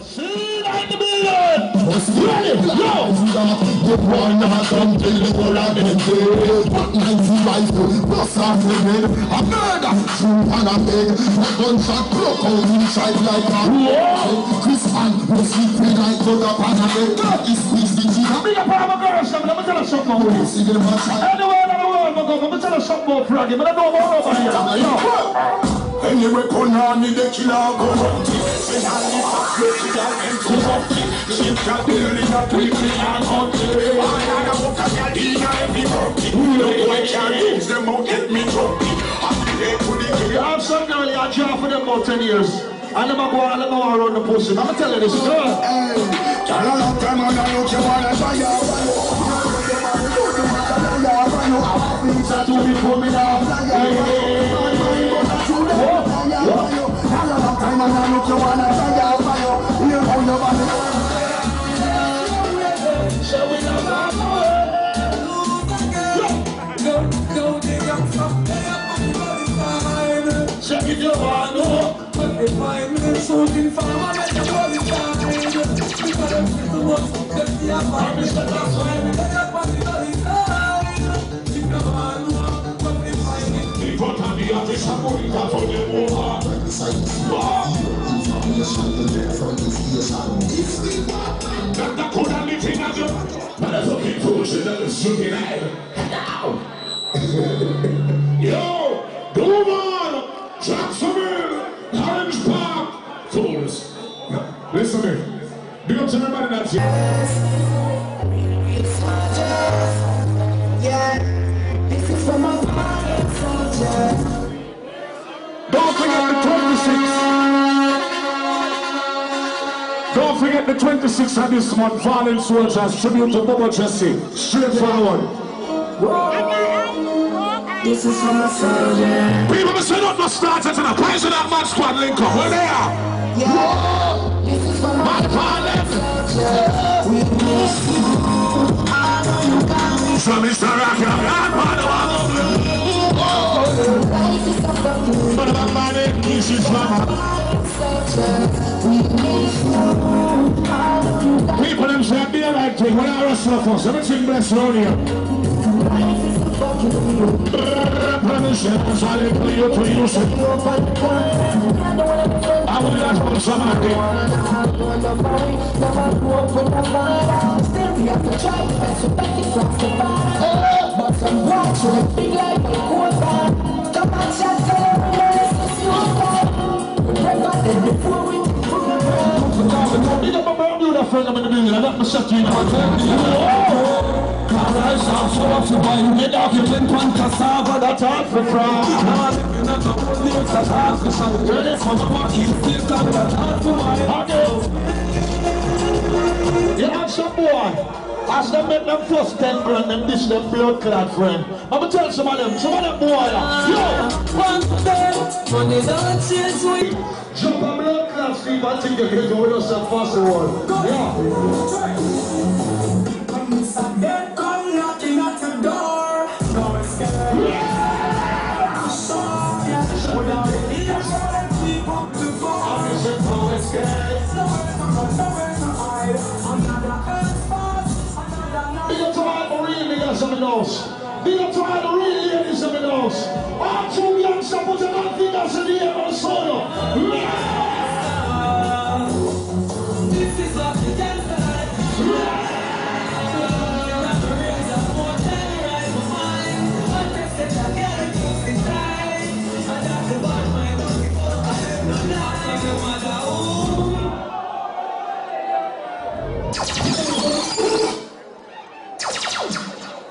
See like the million! Ready, go! The one that come till the whole of them dead. But 90 rifle, bust off the head. A murder, shoot and a beg. A gunshot broke out inside like a Chris Pan, no sleeping like cut up and a bed. This is the G. Big up all my girls, let me tell you something more. Anywhere in the world, let me tell you something more, Froggy. But I don't know over here. Anyway, Konami, the killer, go up to say, I live a crazy and to up to she can't building a quickly and hunting. I got a book of Yadina every monkey. Look like I use them out, get me trophy. You have some girl you draw for them about 10 years. And them go on and go around the pussy. I'm telling you this girl. Hey, tell a long time I know you want to buy your to be coming down. Check it your one, no. 5 minutes shooting for my neck, I'm all the time. Because I'm too much, let's see how far we start. That's why we got that party all the time. Keep the man, what we find it. The front of the office, I'm going to for them over. That could have been taken out of motherfucking bullshit that is shooting at Yo, go on, Jacksonville, Orange Park, fools. Listen to me. Big up to everybody that's here. It's my jazz. Yeah, this is for my fire soldiers. Don't forget the 26th. Don't forget the 26th of this month, Fallen Soldiers, tribute to Bubba Jesse. Straightforward. This is for my soldiers. People say not no starters and a price of that man squad link up. Where they are? Yeah. This is for my Fallen soldiers. We miss you. I know you got me. So Mr. Rocky, I'm part of our life is so fucking. But about my name, this is mama. People them say be a right thing when I wrestle for us. Everything bless around here. I will ask for somebody. Still we have to try to pass it back across the bar. But some watch big like a cool bar. Come on, shots all over the list. Before we big up about you that friend I'm in the building, I got my set in I saw so much to buy you get off your tin pan cassava that's hard for fry. Now I'm looking at the whole news that's hard for some ready for the market, still come that's hard for my you have some boy. As them make them first 10 grand, them dish them blood clad friend. I'm gonna tell some of them boy yo! One day, money don't change we jump a blood clad Steve, I think you can go with yourself fast forward. Yeah. They come knocking at the door. No escape. Yeah! Without the ears, people to go. I said no escape. Nowhere to hide. Another earth spot. Big up to all the real niggas in the house. Big up to all the real ladies in the house. All two youngsters put their fingers in the air on the soil. This is what the dance like.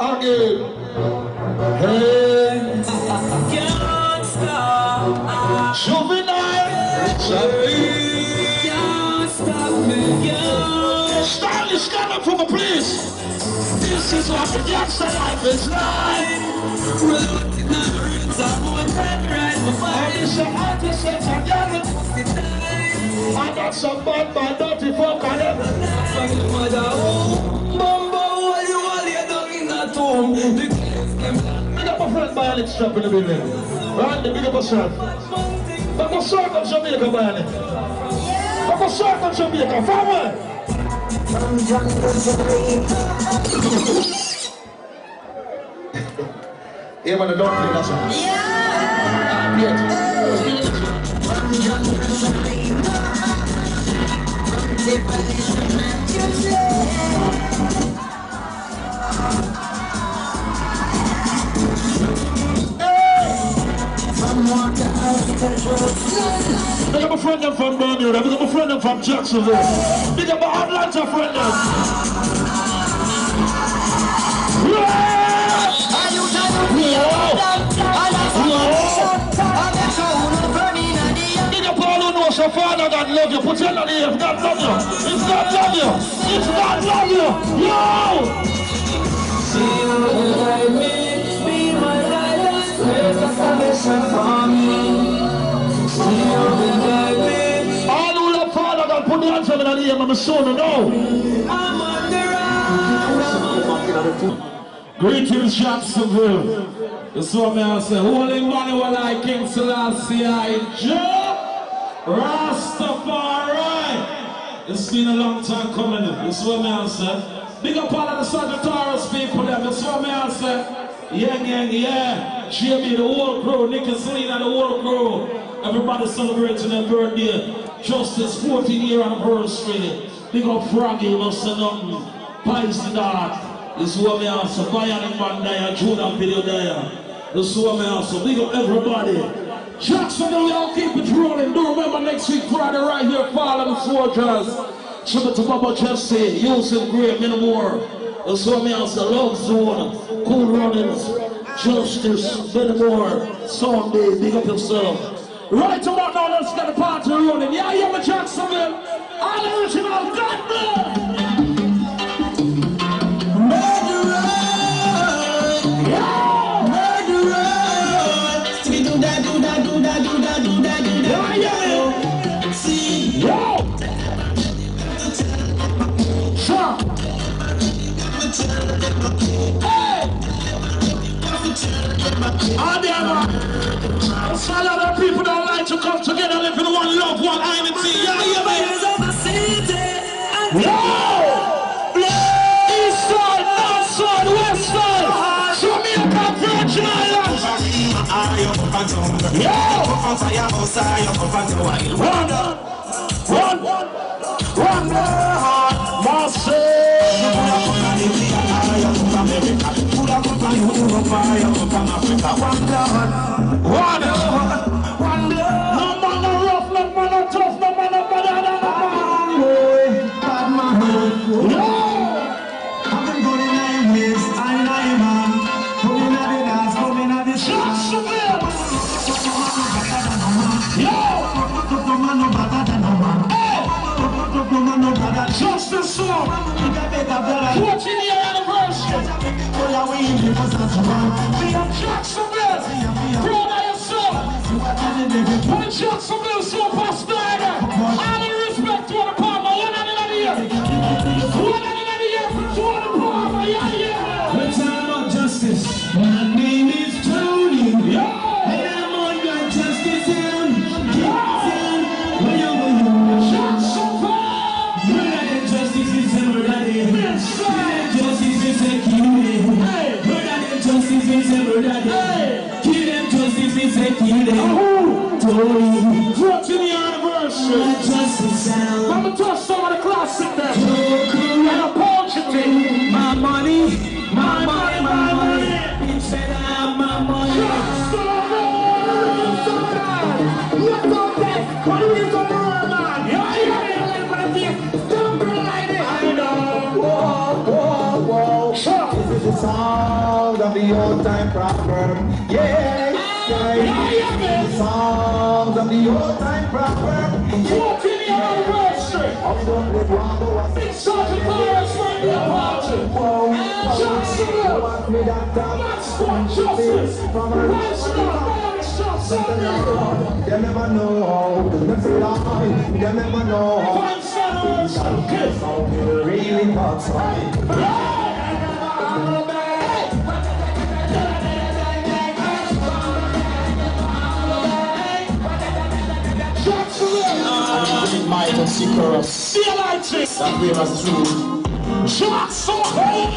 Again. Hey. Can't stop. Juvenile. Can't stop me. Stylish coming from a place. This is what the gangster life is like. Reloaded memories of one time right before. I just said I got it. I got some bad man, dirty fuck on them. Big up a friend by Alex Trap in the building. Right, big up a son. But my son of Jamaica by Alex. But for certain Jamaica, from where? Yeah, man, don't play that song. Big up a friend them from Bermuda, big up a friend them from Jacksonville, big up my Atlanta friend them. Big up all who knows your father God love you, put your hand on the if God love you, if God love you, if God love you, yo! Be my guidance, make a salvation for me. All who love Father God, put the hands on the name of my son, no. I'm on the run. Greetings, Jacksonville. That's what I say. Holy money while I King Selassie, I Joe Rastafari. It's been a long time coming. That's what I say. Big up all of the Sagittarius people there. That's what I say. Yeah. Jamie, the whole crew, Nicky Selena, the whole crew. Everybody celebrating their birthday. Justice 14-year anniversary. Big up Froggy, must say nothing. Pies the dark. This is what me answer. Bayani man there, Jordan video there. This is what me answer. Big up everybody. Jacksonville, y'all keep it rolling. Do remember next week Friday right here, Fallen Soldiers. Tribute to Baba Jesse, Yusuf Gray, many more. This is what me answer. Love Zone, Cool Runnings, Justice, many more. Sunday, big up yourself. Right about now, let's get the party rolling. Yeah, I'm a Jacksonville. All original, God bless. A lot of people don't like to come together, live in one love, one unity. Yeah, man. Yo! East side, north side, west side. Jamaica, Virgin Islands. Yo! One, Marseille. One, no man no rough, no man no tough, no man no banana, no man. I've been going in ways, I'm coming at the dance, coming at the Jacksonville. Justice song, 14-year anniversary. We have Jacksonville, proud of yourself. When Jacksonville superstar, all the respect to the Palmer, one and another year. One and another year for the Palmer, yeah. Let's talk about justice. My name is Tony. Yeah. And I'm on your justice hill. Justice is everybody. Justice is security. Justice is everybody. Kill them, justice is security. 14th anniversary. Justice sound. I'm gonna touch some of the classic there. And a portrait. My money. Instead of my money. Let's go back. What do you go on, man? Yeah. This is the sound of the old time proverb. Yeah. The sound of the old time proverb. 14th anniversary. Big Sergeant Pirates from the party. Jacksonville. Let's start justice. Let's start They never know how to fly. They never know how. Five summers. Really not right. might and see chorus. Be a light trick. That way was true. Shot so high.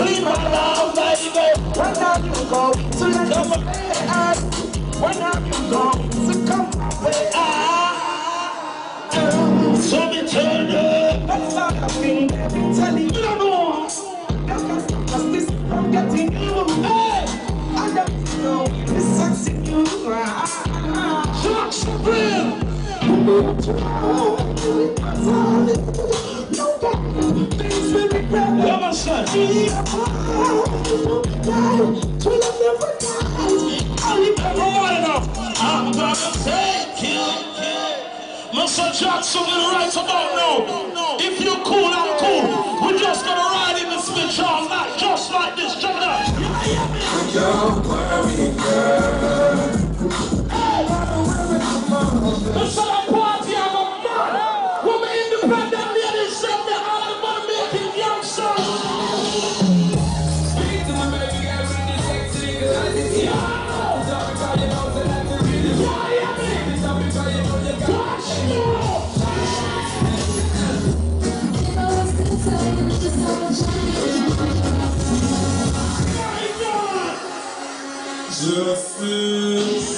Leave my love, baby. When are you going to let me play? When are you going to come away? So me turn up. That's all I've been telling you. No more. Cause this I'm getting you. Hey, I don't know. This sucks in you. Shot supreme. Things will be better. Never said. I'm gonna take you. Mr. Jackson will right about now. If you're cool, I'm cool. We're just gonna ride in the Smith Charles night, just like this. Check it out. Don't worry, girl. Let's have a party, I'm a man. Woman independent ladies, send me all the money making youngsters. Speak to my baby girl with this sexy nigga like this. Yeah. Justice.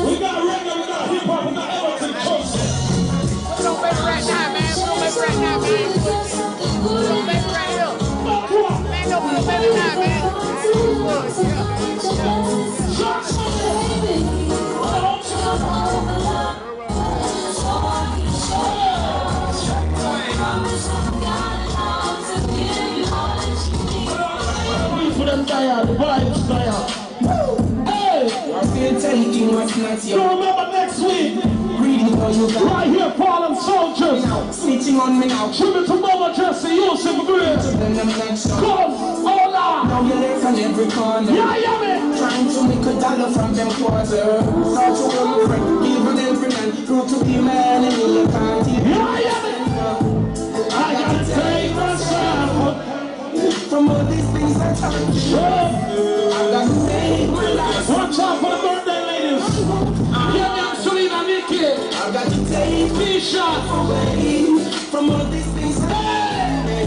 We got reggae, we got hip hop, we got everything close. We don't make it right now, man. We don't make it right now, man. We don't make it right here. Man, don't make it now, man. For them tired, the boys tired. I'm still taking what's not yours. So remember next week, reading for you guys. Right here, fallen soldiers. Snitching on me now. Tribute to Mama Jesse, Yusuf Grace. Come, hola. Now you left on every corner. Yeah, man. Trying to make a dollar from them quarters. Thought you were my friend, even every man. Prove to be man and you can't even. Yeah, man. I gotta take myself from all these things I can't do. I gotta take my life. Watch out for the birthday ladies. Yeah, me and Selena Nikki. I got to take T-shirt away from all these things. Hey!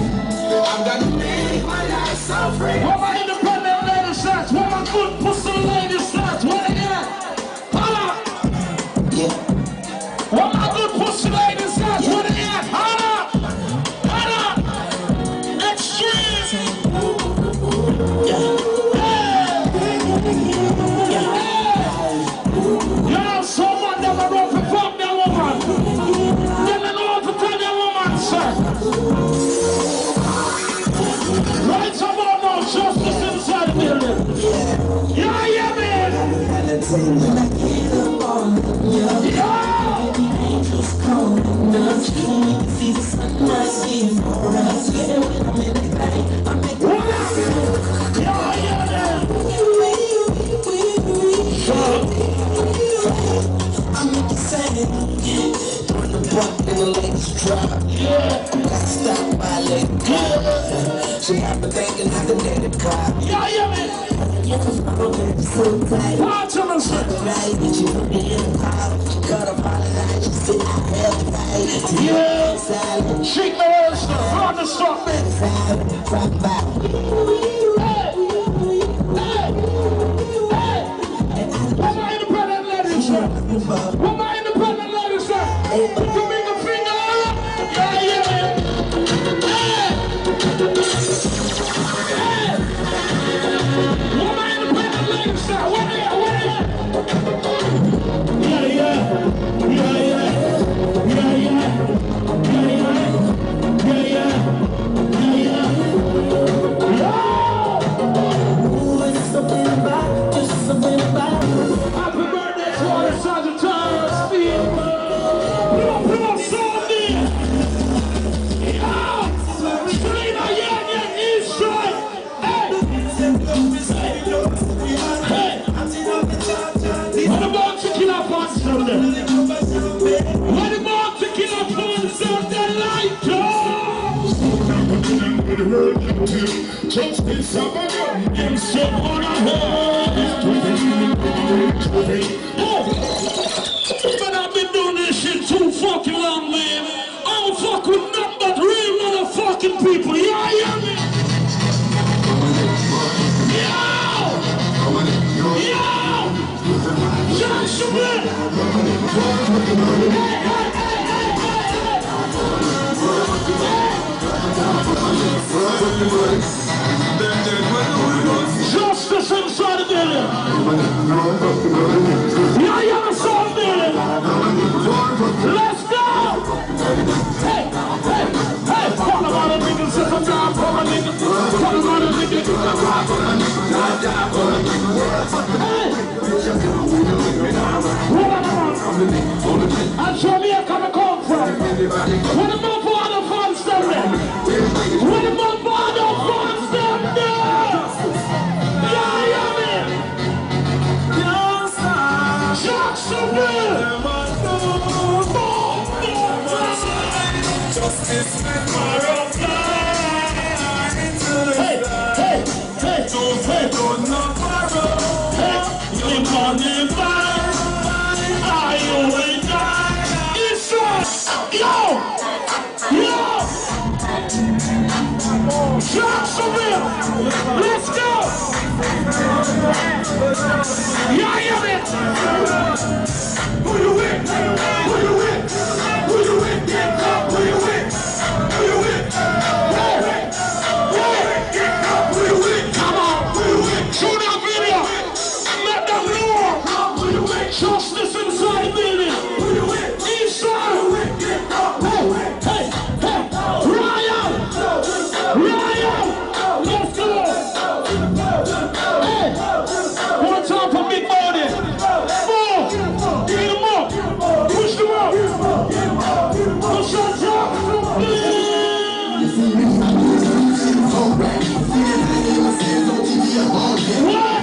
I got to make my life so free. What my independent ladies search? What my good pussy ladies search? What again? Holla! Yeah. What my good pussy ladies search? What again? Holla! Holla! Extreme! Yeah. Someone never wrote to fuck that woman. Never know how to tell that woman, sir. Right about now, justice inside the building. Yeah, man. And the ladies drop. Got stopped by a lady car. She got me thinking I could let it cry. Yeah, man. Watch him and shit. Yeah. Shake the words. Run the stop, man. What my independent ladies, sir? What my independent ladies, sir? You make a finger up? Yeah, man. Hey! Hey! What my independent ladies, sir? What are you? Happy birthday to all the Sagittarius people. When the man to kill up phones out the light justice of a gun, and someone I but I've been doing this shit too fucking long, man. I don't fuck with nothing but real motherfucking people. Yeah, yeah, man. Yo! Johnson, man! Justice inside the building. Yeah, yeah, inside the building. Let's go. Hey, hey, hey. Talk about a nigga, sit down for a nigga. Talk about a nigga, hey. And show me a come from. What the more for the fans down there? What the more for the fans down there? Yeah, yeah, man. Jacksonville. Justice with my rough life. Hey, hey, hey, hey, don't not borrow. Hey, you can't buy. You will die. It's yo, yo. Jacksonville, let's go. Yeah, yeah, man. Who you with? Who you with? Who you with? Get up. Who you with? Who you with? Hey, hey, get up. Who you with? Come on. Who you with? Shoot that video. Let them know. Who you with? Justice inside the building. Who you with? Eastside. Who you with? Get up. Hey, hey, hey. Ryan. Ryan. Let's go. Hey. One time for Big Money. Four. Get him up. Push them up. Push your job. What?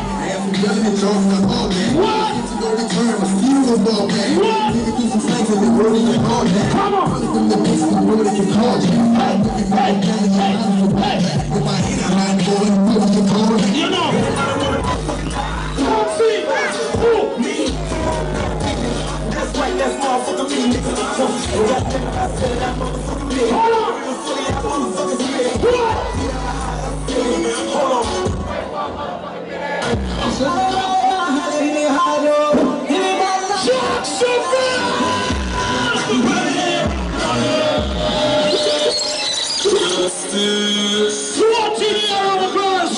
What? Come on! Hey, hey, hey, you know, come see, me. That's right, that's motherfucker me. Hold on. What? Hold on. Jacksonville! 14-year-old girls,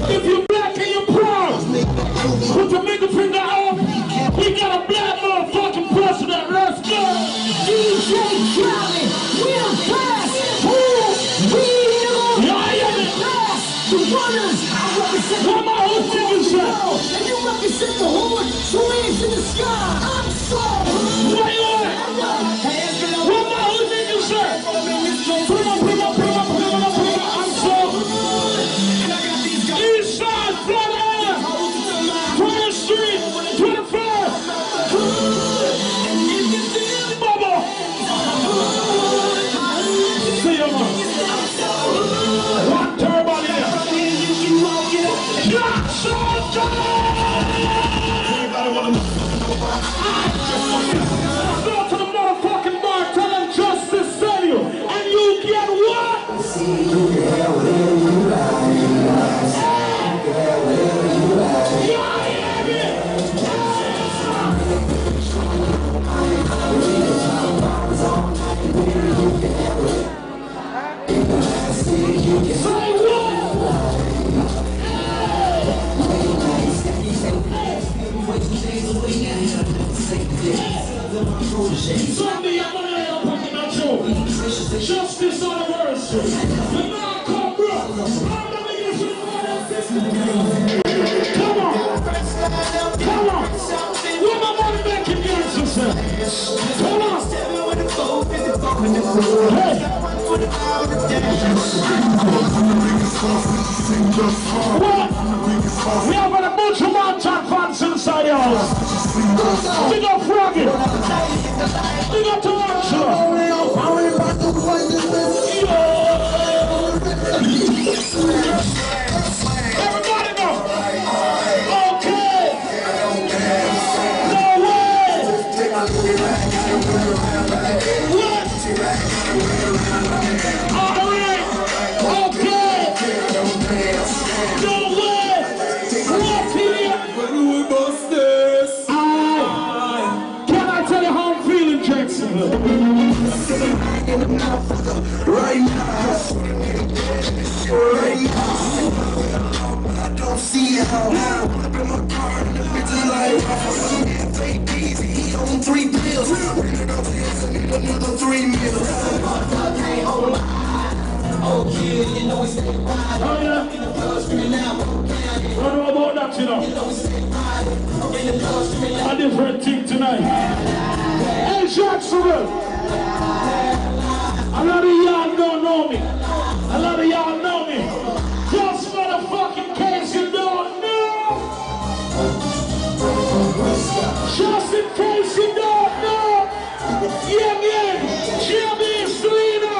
if you're black and you're proud, put the middle finger up. We got a black motherfucking president. Let's go. DJ Khaled, we're fast. The runners, I represent what my whole thing is at. And you represent the hood, so hands in the sky. I'm so where you at? What my whole thing is at? Put him up, I'm so Eastside, Florida, 20th Street, 25th. Bubba. See you, man. One turbo here. Go to the motherfucking bar, tell them justice sell you, and you get what? See, you can have whatever you like. Say what? Sunday, I'm gonna lay up on the show. Justice anniversary. The man called bro. I'm gonna get you come on. Come on. Where my money back in Kansas? Come on. Hey. What? We have got a bunch of mountain fans Big up Froggy. Big up to Archer. Everybody go. Okay. No way. What? All right. Okay. No way. What here? When we bust this. Can I tell you how I'm feeling, Jackson? Right now. Right now. I don't see how. Up in my car, and the bitch is like, take these, he on 3 pills. Bring it up here, send me another 3 meals. Oh, kid, you know it's stay wide. Oh, yeah. In the blood screaming out. I don't know about that, you know. You know it's stay wide. In the blood screaming out. A different thing tonight. Hey, Jackson. A lot of y'all don't know me. A lot of y'all know me. Just motherfucking case you don't know. Just in case you don't know. Yeah, yeah. Jimmy Selena.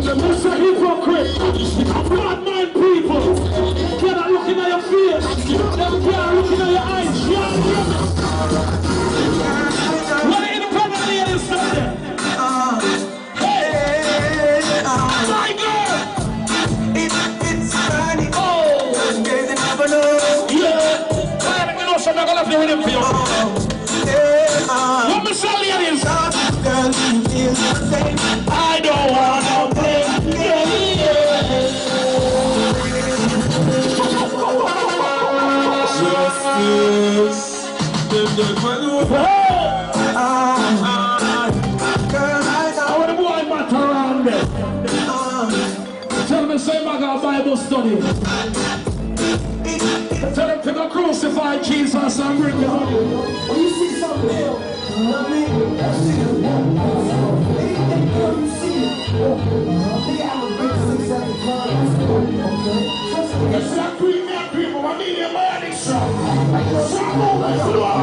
Mr. Hypocrite, bad mind people, cannot look in your face, them can't look in your eyes. What are independent ladies say? Hey, Tiger! It's funny. Oh, they never know. Yeah, I know some are gonna play with him for you. What me say, ladies? I don't wanna play. Justice. I want to go and matter around there. Tell me, say, I got Bible study. Tell them to go crucify Jesus and bring him home. When you see something, you know what I mean? You see it. They have a big 6 at the time. It's not premium people. I need your money, sir. Some over the floor.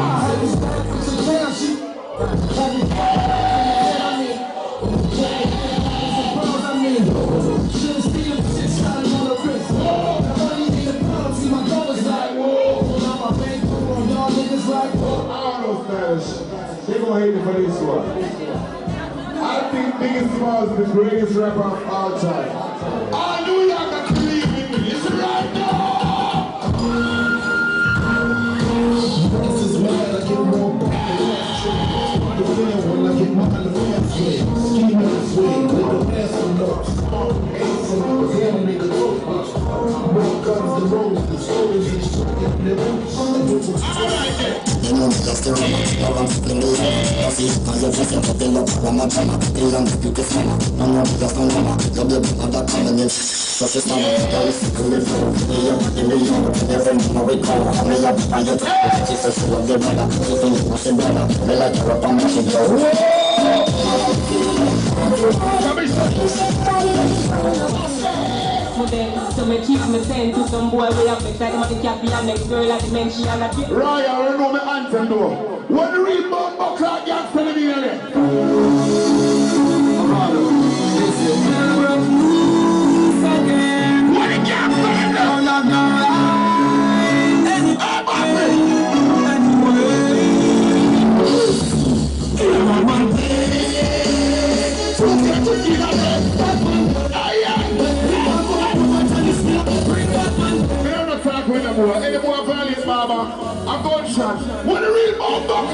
They're gonna hate me for this one. I think Biggest Smalls is the greatest rapper of all time. I knew y'all got to believe in me. Is it right now? This is mad, I get more back. The real one, I get mine the fast way. Ski on the swing, with the ass on notes. Ace on the damn nigga dope. More guns than roses, the stories is shooting. Alright then. You know me just the rubber. No one spin the air. That's it. Now you just have to build up one more drama. Build on the biggest hammer. No more just no drama. Your baby on that common is such a summer. There is sickle with you. Me up in the yard. Every mama we call. Me up on your top. She says she love your brother. She thinks you must be brother. Me like her up on my shit, yo. So me keep me send to some boy we have next time the cat be a next girl at the mention and a Ryan, I know my anthem though. What the real bumbo clock gets telling me in it? What the gap telling any more violence, Baba? I'm going shot. What a real bomb box!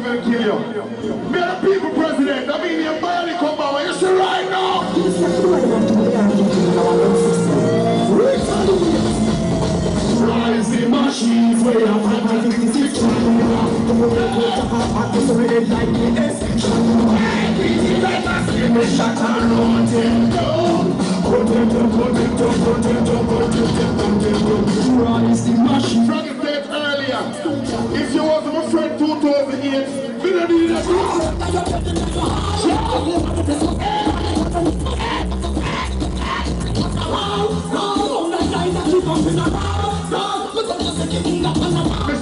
Kill you. Me the people president, I mean your body come out, you see right now. Rising machines where I'm 556 earlier. If you wasn't my friend 2008, we don't need that.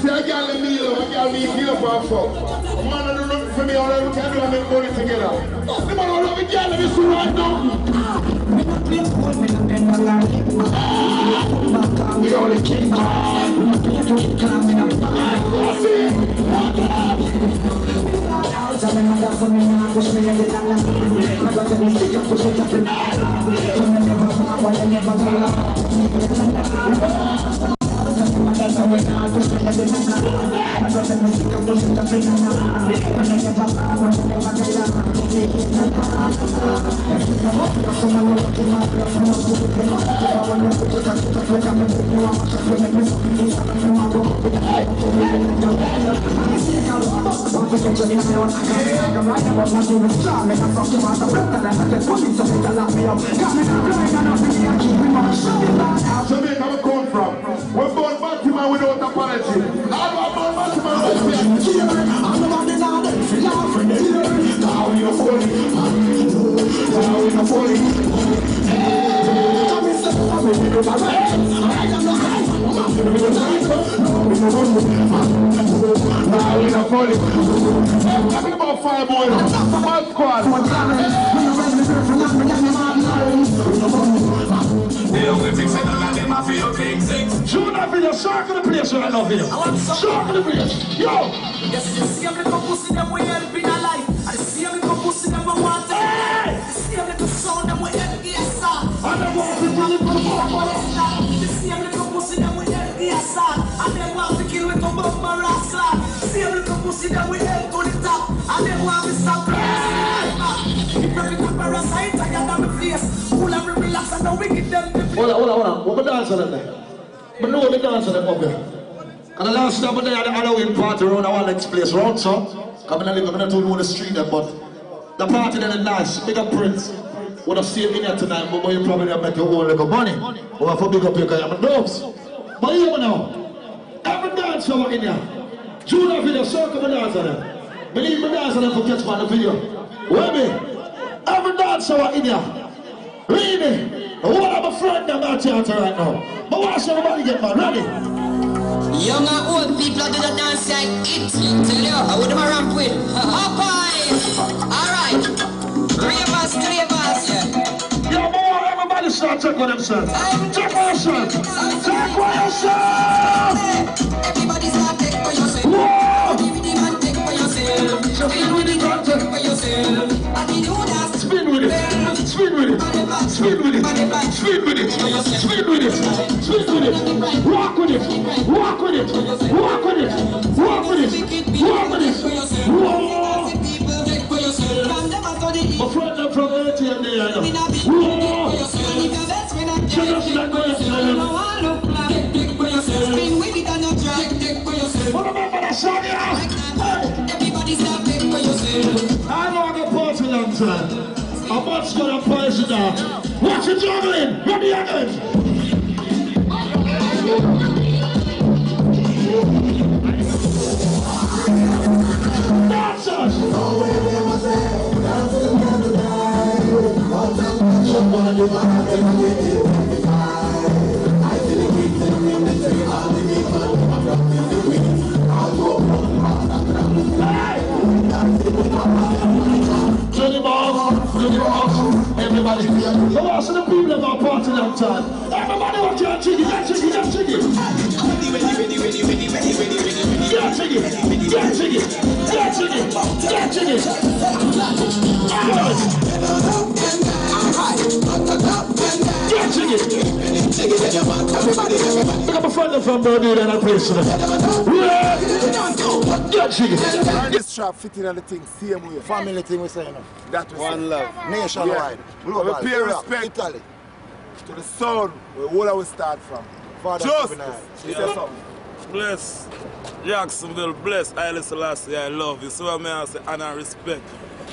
I got a meal, I got me here for a fuck. A man don't look for me, all I can do is make money together. The man don't love me, girl, let me see right now. We only keep Jamaica, where come from? We're born Baltimore without apology. I'm born Baltimore without apology. I'm the man in order, laughing in here. Now you're funny. Now you're funny. I'm talking about fire boy. One squad. June, I feel a shark in the place when I love you. Shark in the place. Yo! Yes, the same little pussy them we help in our life. And the same little pussy them we want to help. The same little sound them we help in our song. And they want to kill it from the bottom. The same little pussy them we help in our song. And they want to kill it from the bottom. The same little pussy them we help to the top. And they want to stop. If every parasite I got on the face, who'll ever relax and the wicked them. Hold on. What we dance on them there? I know we dance on them up here. And the last time I had the Halloween party around our next place, round so. Coming and live, I'm not on the street there, but the party then is nice. Big up Prince. Would have stayed in here tonight, but you probably have met your own little money. Or have to big up here because I'm a doves. But here now, every dance over in here. June of video, circle my dance on them. Believe me dance on them for catch one the video. Where me? Every dance over in here. Really? What am a friend I'm out here right now? But watch everybody get man ready. Young and old people do the dance like it. Tell you, I would have ramp with. Up high. Alright. Three of us, yeah. Yo, more shot, check what I'm saying. Check what I'm saying. Check what I'm saying. Everybody start take for yourself. Whoa! Give me the man take for yourself. Spin with it, man. Take for yourself. And you do that. Spin with it. Spin with it. Spin with it. Spin with it. Spin with it. Spin with it. Walk with it. Walk with it. Walk with it. Walk with it. Walk with it. Whoa! Take for yourself. My friend them from 80 and they are now. Whoa! Shut up, like what you're saying. What about that song, yeah? Everybody start take for yourself. I know I got party long time. I'm not going to polish it out. Watch it juggling. Ready again. Dancers. Everybody, the last of the people of our party that time. Everybody want your chicken, that chicken, that chicken. That chicken, that chicken, that chicken, that chicken. Look up a friend from Bermuda and I play to them. That chicken. This trap fitting on the thing, same way. Family thing we say, you know. That was One love. Nationwide. We pay Europe, respect Italy. to the sound where we start from. Father Just yeah. Bless Jacksonville, bless Haile Selassie, I love you. So I say honor and respect.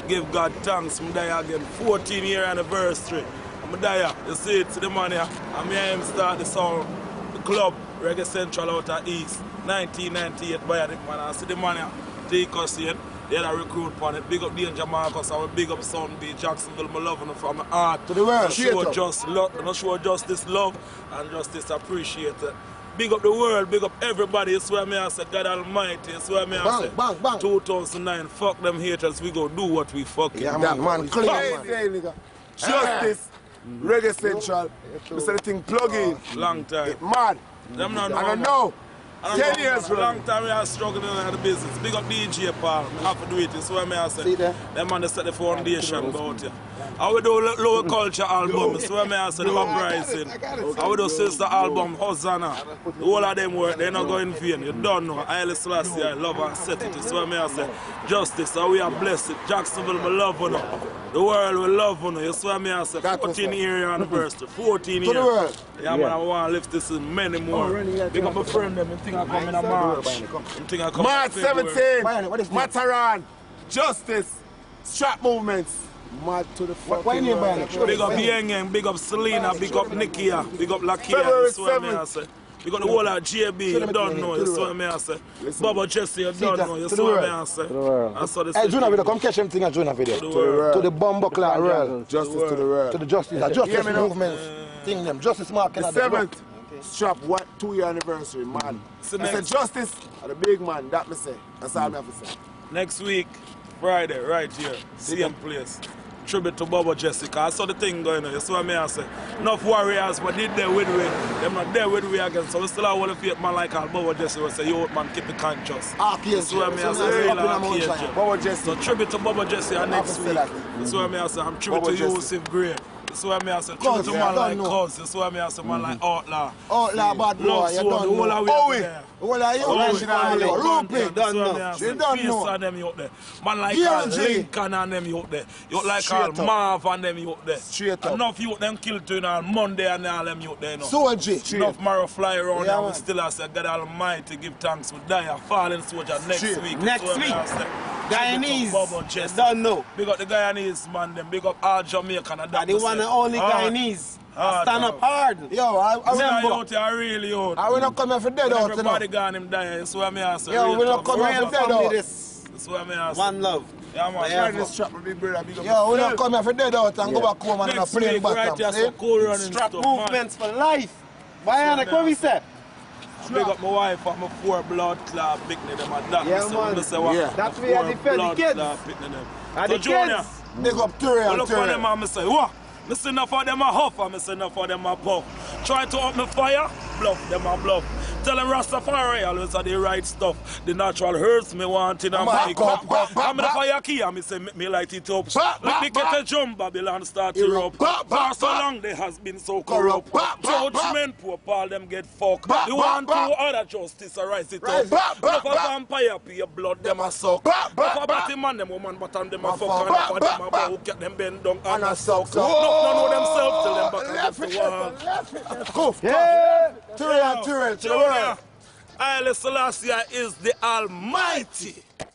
Give God thanks. I'm there again, 14-year anniversary. I'm there, you see it to the money. I'm here to start the sound, the club, Reggae Central out of East, 1998 by the man. I see the money, take us in. They had a recruit on it. Big up Danger Marcus, I will big up Sound Beat Jacksonville. I love them from my heart. To the world. Show justice, love, and justice appreciate it. Big up the world, big up everybody. It's where me I say God Almighty. It's where me I say bang, bang. 2009. Fuck them haters. We go do what we fucking Yeah, do. man, clean, man. Hey, nigga. Justice, Reggae Central. We say the thing plug in. Long time. It mad. Them not I don't know. 10 years, bro. Long time we are struggling in the business. Big up DJ Paul. I have to do it. It's where me I say. See there? Them man they set the foundation about here. I will do low culture album. It's where me I say the uprising. I will do sister album, Hosanna. The whole of them work. They're not going in vain. You don't know. Haile Selassie, I love and set it. It's where me I say justice. So we are blessed. Jacksonville, we love you. The world will love you. You swear me I say 14-year anniversary. 14 years. To the world. Yeah, man, I want to lift this in many more. Big up my friend them. I think I come in a March. March 17, Matterhorn, Justice, Strap Movements. Mad to the fucking Why name world. Big up Yang, big up Selena, big up Nikia, big up Lakia. February You swear me I say. You got the whole of JB, you don't know, you swear me I say. Bubba Jesse, you don't know, you swear me I say. I saw this. Hey, Junior video, come catch him thing at Junior video. To the bomber clan world. Justice to the world. To the justice, the justice movement thing them. Justice market. The 7th, Strap, 2-year anniversary, man. I said justice are the big man, that me say. That's all I have to say. Next week, Friday, right here, same place. Tribute to Bubba Jessica. I saw the thing going on. You see what I say? Enough warriors, but they there with we. They're not there with we again. So we still have one of man like Bubba Jessica will say, yo man, keep it conscious. You see what I say? Bubba Jessica. So tribute to Bubba Jessica next week. You see what I say? I'm tribute to Yusuf Gray. You see what I say? Tribute to man like Cuz. You see what I say? Man like Outlaw. Outlaw bad boy, you don't know. What are you? Rupi, don't know. She don't know. Them out there. Man like Lincoln and them out there. You like all Marv and them out there. Straight up. Enough you them killed to on Monday and all them out there. Soldier. Enough marrow fly around Yeah, and we man. still I say God Almighty give thanks for die a fallen soldier next week. Next That's what week. I say. Guyanese. Bubba Jesse. Don't know. Big up the Guyanese man them. Big up all Jamaican and And the one and only Guyanese. Stand up hard. Yo, I remember. out here really out. I will not come here for dead out, you know. Everybody gone him die. That's what I say. Yo, we Real not come talk. here for dead Family out. this. That's what I say. One love. Yeah, man. Try this Strap, my big brother. Big up. Yo, we not come here for dead out and go back home and Next play week, right bottom. here, See? some cool running Strap stuff, movements for life. Bayana, come we say. Man. Big up my wife and my 4 blood clot picnic them and that. Yeah, So man. me say what? Yeah. That's My where 4 they defend the blood kids. clot picnic them. And So the Junior, kids. Big up Terry I and look for them Terry. and I say, what? Me see enough of them a huff and me see enough of them a puff. Try to up me fire, bluff them a bluff. Tell them Rastafari always are the right stuff. The natural herbs me want in a my cup. I'm the fire key and me say me light it up. Like the kettle jump, Babylon start to rub. For so long they has been so corrupt. Judgment, poor Paul them get fucked. The one to other justice arise it up. Enough of vampire pay blood them a suck. Enough of batty man them woman bottom them a fuck. And enough of them a bow get them bend down and a suck. No know themselves till them back against the wall. Yeah, Tyrell, to the world. Haile Selassie is the Almighty.